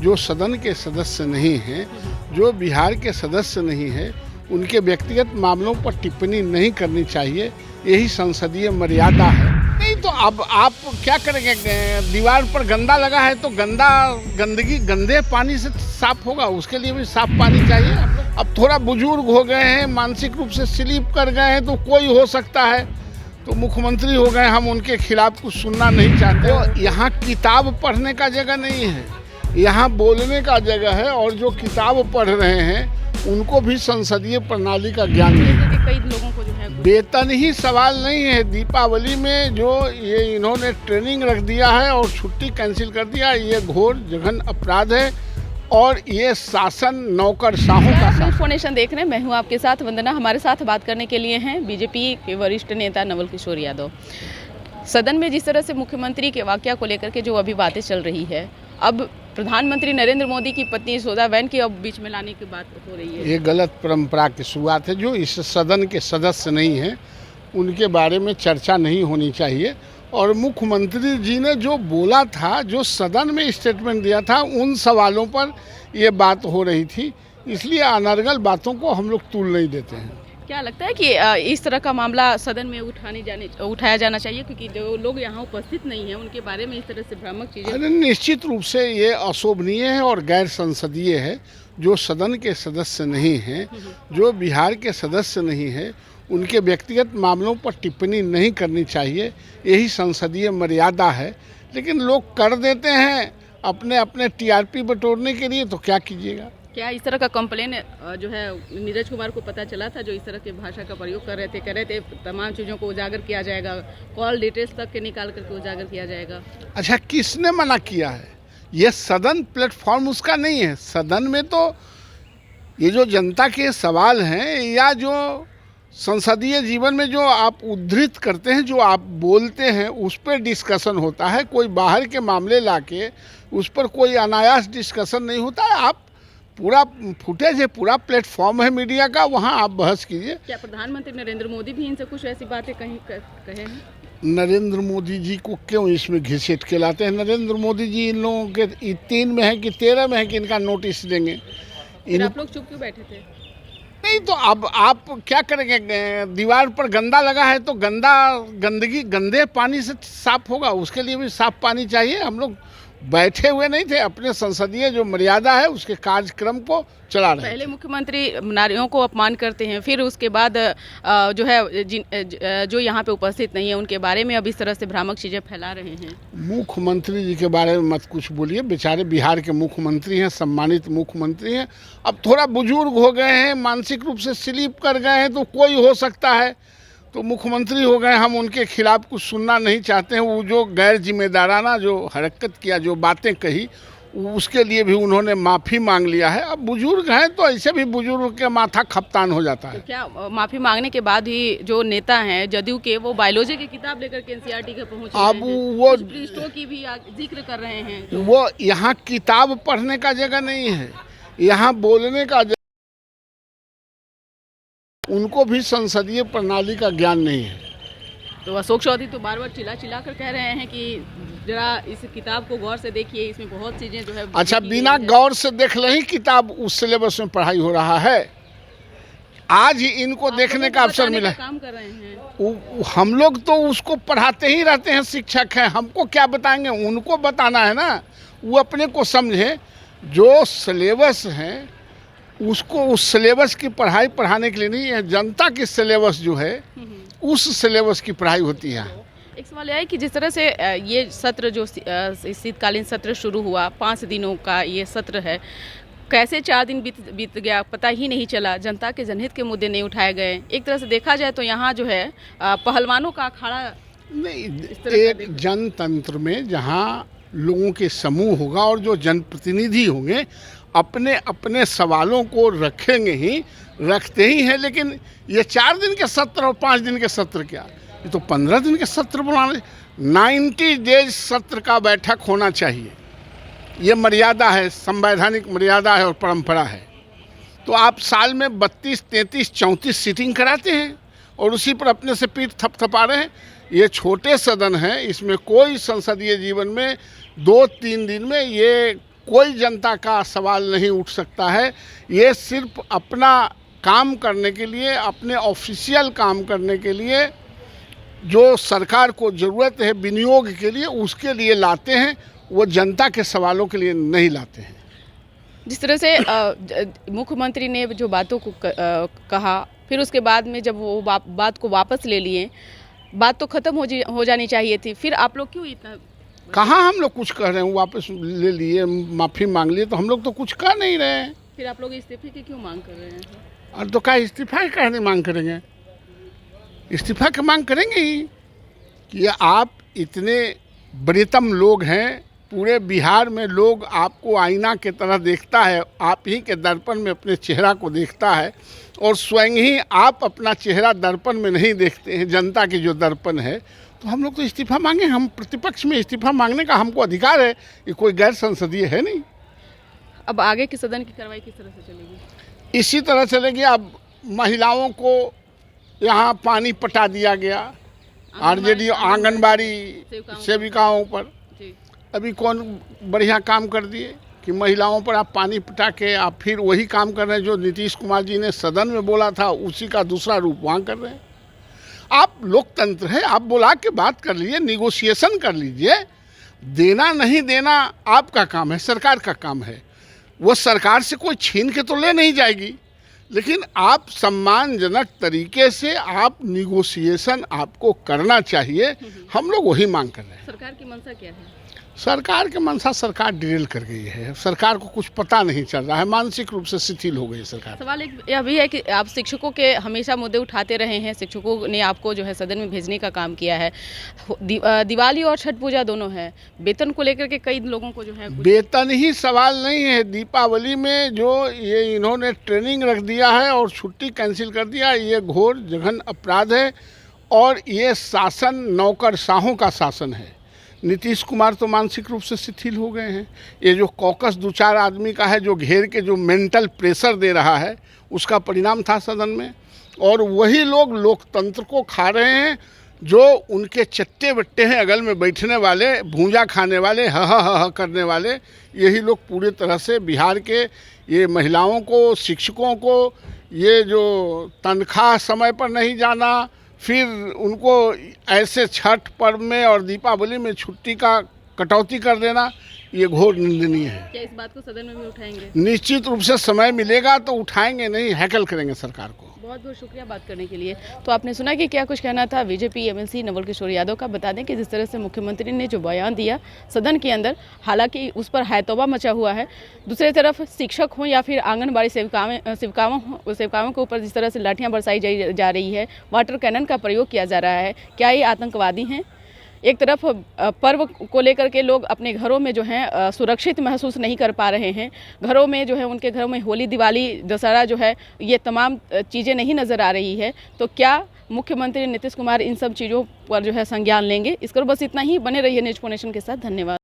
जो सदन के सदस्य नहीं हैं, जो बिहार के सदस्य नहीं हैं, उनके व्यक्तिगत मामलों पर टिप्पणी नहीं करनी चाहिए। यही संसदीय मर्यादा है। नहीं तो अब आप क्या करेंगे? दीवार पर गंदा लगा है तो गंदगी गंदे पानी से साफ होगा, उसके लिए भी साफ पानी चाहिए। अब थोड़ा बुजुर्ग हो गए हैं, मानसिक रूप से स्लिप कर गए हैं, तो कोई हो सकता है, तो मुख्यमंत्री हो गए, हम उनके खिलाफ कुछ सुनना नहीं चाहते। तो यहाँ किताब पढ़ने का जगह नहीं है, यहाँ बोलने का जगह है। और जो किताब पढ़ रहे हैं उनको भी संसदीय प्रणाली का ज्ञान नहीं है। कई लोगों को जो है वेतन ही सवाल नहीं है। दीपावली में जो ये इन्होंने ट्रेनिंग रख दिया है और छुट्टी कैंसिल कर दिया, ये घोर जघन अपराध है और ये शासन नौकरशाहों का शासन। फाउंडेशन देख रहे हैं, मैं हूं आपके साथ वंदना। हमारे साथ बात करने के लिए हैं बीजेपी के वरिष्ठ नेता नवल किशोर यादव। सदन में जिस तरह से मुख्यमंत्री के वाकया को लेकर के जो अभी बातें चल रही है, अब प्रधानमंत्री नरेंद्र मोदी की पत्नी यशोदाबेन की अब बीच में लाने की बात हो रही है। ये गलत परंपरा की शुरुआत है। जो इस सदन के सदस्य नहीं हैं उनके बारे में चर्चा नहीं होनी चाहिए। और मुख्यमंत्री जी ने जो बोला था, जो सदन में स्टेटमेंट दिया था, उन सवालों पर ये बात हो रही थी, इसलिए अनर्गल बातों को हम लोग तूल नहीं देते हैं। क्या लगता है कि इस तरह का मामला सदन में उठाया जाना चाहिए, क्योंकि जो लोग यहाँ उपस्थित नहीं हैं उनके बारे में इस तरह से भ्रामक चीजें? निश्चित रूप से ये अशोभनीय है और गैर संसदीय है। जो सदन के सदस्य नहीं हैं, जो बिहार के सदस्य नहीं हैं, उनके व्यक्तिगत मामलों पर टिप्पणी नहीं करनी चाहिए। यही संसदीय मर्यादा है। लेकिन लोग कर देते हैं अपने अपने टीआरपी बटोरने के लिए, तो क्या कीजिएगा। क्या इस तरह का कंप्लेन जो है नीरज कुमार को पता चला था, जो इस तरह की भाषा का प्रयोग कर रहे थे तमाम चीज़ों को उजागर किया जाएगा, कॉल डिटेल्स तक के निकाल करके उजागर किया जाएगा? अच्छा, किसने मना किया है? ये सदन प्लेटफॉर्म उसका नहीं है। सदन में तो ये जो जनता के सवाल हैं या जो संसदीय जीवन में जो आप उद्धृत करते हैं, जो आप बोलते हैं, उस पर डिस्कशन होता है। कोई बाहर के मामले लाके उस पर कोई अनायास डिस्कशन नहीं होता है। आप पूरा फुटेज है, पूरा प्लेटफॉर्म है मीडिया का, वहाँ आप बहस कीजिए। क्या प्रधानमंत्री नरेंद्र मोदी भी इनसे कुछ ऐसी बातें कहे हैं? नरेंद्र मोदी जी को क्यों इसमें घिसेट के लाते हैं? नरेंद्र मोदी जी इन लोगों के 3 में है कि 13 में है कि इनका नोटिस देंगे। आप लोग चुप क्यों बैठे थे? नहीं तो अब आप क्या करेंगे? दीवार पर गंदा लगा है तो गंदगी गंदे पानी से साफ होगा, उसके लिए भी साफ पानी चाहिए। हम लोग बैठे हुए नहीं थे, अपने संसदीय जो मर्यादा है उसके कार्यक्रम को चला रहे। पहले मुख्यमंत्री नारियों को अपमान करते हैं, फिर उसके बाद जो है जो यहाँ पे उपस्थित नहीं है उनके बारे में अब इस तरह से भ्रामक चीज़ें फैला रहे हैं। मुख्यमंत्री जी के बारे में मत कुछ बोलिए। बेचारे बिहार के मुख्यमंत्री हैं, सम्मानित मुख्यमंत्री हैं। अब थोड़ा बुजुर्ग हो गए हैं, मानसिक रूप से स्लिप कर गए हैं, तो कोई हो सकता है, तो मुख्यमंत्री हो गए, हम उनके खिलाफ कुछ सुनना नहीं चाहते हैं। वो जो गैर जिम्मेदाराना जो हरकत किया, जो बातें कही, उसके लिए भी उन्होंने माफ़ी मांग लिया है। अब बुजुर्ग हैं तो ऐसे भी बुजुर्ग के माथा खपतान हो जाता है। तो क्या माफ़ी मांगने के बाद ही जो नेता हैं जदयू के, वो बायोलॉजी की किताब लेकर के एनसीईआरटी के पहुंचे हैं? अब वो पृष्ठों की भी जिक्र कर रहे हैं। वो यहाँ किताब पढ़ने का जगह नहीं है, यहाँ बोलने का जगह। उनको भी संसदीय प्रणाली का ज्ञान नहीं है। तो अशोक चौधरी तो बार बार चिल्ला कर कह रहे हैं कि जरा इस किताब को गौर से देखिए, इसमें बहुत चीजें जो है। अच्छा, बिना गौर से देख ले ही किताब उस सिलेबस में पढ़ाई हो रहा है। आज ही इनको देखने का अवसर मिला। काम कर रहे हैं हम लोग तो उसको पढ़ाते ही रहते हैं, शिक्षक हैं, हमको क्या बताएंगे? उनको बताना है ना। वो अपने को समझे, जो सिलेबस है उसको उस सिलेबस की पढ़ाई पढ़ाने के लिए नहीं है। जनता की सिलेबस जो है उस सिलेबस की पढ़ाई होती है। एक सवाल यह है कि जिस तरह से ये सत्र जो शीतकालीन सत्र शुरू हुआ, 5 दिनों का ये सत्र है, कैसे 4 दिन बीत गया पता ही नहीं चला। जनता के जनहित के मुद्दे नहीं उठाए गए। एक तरह से देखा जाए तो यहाँ जो है पहलवानों का अखाड़ा नहीं। एक जनतंत्र में जहाँ लोगों के समूह होगा और जो जनप्रतिनिधि होंगे अपने अपने सवालों को रखेंगे ही, रखते ही हैं। लेकिन ये 4 दिन के सत्र और 5 दिन के सत्र क्या, ये तो 15 दिन के सत्र बुलाने। 90 डेज सत्र का बैठक होना चाहिए। ये मर्यादा है, संवैधानिक मर्यादा है और परंपरा है। तो आप साल में 32, 33, 34 सीटिंग कराते हैं और उसी पर अपने से पीठ थपथपा रहे हैं। ये छोटे सदन हैं, इसमें कोई संसदीय जीवन में 2-3 दिन में ये कोई जनता का सवाल नहीं उठ सकता है। ये सिर्फ अपना काम करने के लिए, अपने ऑफिशियल काम करने के लिए, जो सरकार को ज़रूरत है विनियोग के लिए, उसके लिए लाते हैं। वो जनता के सवालों के लिए नहीं लाते हैं। जिस तरह से मुख्यमंत्री ने जो बातों को कहा, फिर उसके बाद में जब वो बात को वापस ले लिए, बात तो ख़त्म हो जानी चाहिए थी, फिर आप लोग क्यों इतना? कहाँ हम लोग कुछ कह रहे हैं? वापस ले लिए, माफ़ी मांग लिए, तो हम लोग तो कुछ कह नहीं रहे हैं। फिर आप लोग इस्तीफे की क्यों मांग कर रहे हैं? और तो क्या इस्तीफा की नहीं मांग करेंगे? इस्तीफा की मांग करेंगे ही कि आप इतने बड़ेतम लोग हैं, पूरे बिहार में लोग आपको आईना के तरह देखता है, आप ही के दर्पण में अपने चेहरा को देखता है, और स्वयं ही आप अपना चेहरा दर्पण में नहीं देखते हैं, जनता की जो दर्पण है। तो हम लोग तो इस्तीफा मांगे, हम प्रतिपक्ष में इस्तीफा मांगने का हमको अधिकार है, ये कोई गैर संसदीय है नहीं। अब आगे की सदन की कार्रवाई किस तरह से चलेगी? इसी तरह चलेगी। अब महिलाओं को यहाँ पानी पटा दिया गया, आरजेडी आंगनबाड़ी सेविकाओं पर। अभी कौन बढ़िया काम कर दिए कि महिलाओं पर आप पानी पटा के आप फिर वही काम कर रहे हैं जो नीतीश कुमार जी ने सदन में बोला था, उसी का दूसरा रूप वहाँ कर रहे हैं। आप लोकतंत्र है, आप बुला के बात कर लीजिए, निगोशिएशन कर लीजिए। देना नहीं देना आपका काम है, सरकार का काम है। वो सरकार से कोई छीन के तो ले नहीं जाएगी, लेकिन आप सम्मानजनक तरीके से आप निगोशिएशन आपको करना चाहिए। हम लोग वही मांग कर रहे हैं। सरकार की मंशा क्या है? सरकार के मंशा, सरकार डिरेल कर गई है, सरकार को कुछ पता नहीं चल रहा है, मानसिक रूप से शिथिल हो गई सरकार। सवाल एक यह भी है कि आप शिक्षकों के हमेशा मुद्दे उठाते रहे हैं, शिक्षकों ने आपको जो है सदन में भेजने का काम किया है। दिवाली और छठ पूजा दोनों है, वेतन को लेकर के कई लोगों को जो है वेतन ही सवाल नहीं है। दीपावली में जो ये इन्होंने ट्रेनिंग रख दिया है और छुट्टी कैंसिल कर दिया, ये घोर जघन अपराध है। और ये शासन नौकरशाहों का शासन है। नीतीश कुमार तो मानसिक रूप से शिथिल हो गए हैं। ये जो कॉकस दो चार आदमी का है, जो घेर के जो मेंटल प्रेशर दे रहा है, उसका परिणाम था सदन में। और वही लोग लोकतंत्र को खा रहे हैं, जो उनके चट्टे बट्टे हैं, अगल में बैठने वाले, भूंजा खाने वाले, ह करने वाले। यही लोग पूरी तरह से बिहार के ये महिलाओं को, शिक्षकों को, ये जो तनख्वाह समय पर नहीं जाना, फिर उनको ऐसे छठ पर्व में और दीपावली में छुट्टी का कटौती कर देना, ये घोर निंदनीय है। क्या इस बात को सदन में भी उठाएंगे? निश्चित रूप से समय मिलेगा तो उठाएंगे, नहीं हैकल करेंगे सरकार को। बहुत बहुत शुक्रिया बात करने के लिए। तो आपने सुना कि क्या कुछ कहना था बीजेपी एमएलसी नवल किशोर यादव का। बता दें कि जिस तरह से मुख्यमंत्री ने जो बयान दिया सदन के अंदर, हालांकि उस पर हैतौबा मचा हुआ है। दूसरी तरफ शिक्षक हों या फिर आंगनबाड़ी सेविकाओं के ऊपर जिस तरह से लाठियां बरसाई जा रही है, वाटर कैनन का प्रयोग किया जा रहा है, क्या ये आतंकवादी हैं? एक तरफ पर्व को लेकर के लोग अपने घरों में जो है सुरक्षित महसूस नहीं कर पा रहे हैं। घरों में जो है, उनके घरों में होली, दिवाली, दशहरा जो है, ये तमाम चीज़ें नहीं नज़र आ रही है। तो क्या मुख्यमंत्री नीतीश कुमार इन सब चीज़ों पर जो है संज्ञान लेंगे? इस पर बस इतना ही। बने रहिए न्यूज़ नेशन के साथ। धन्यवाद।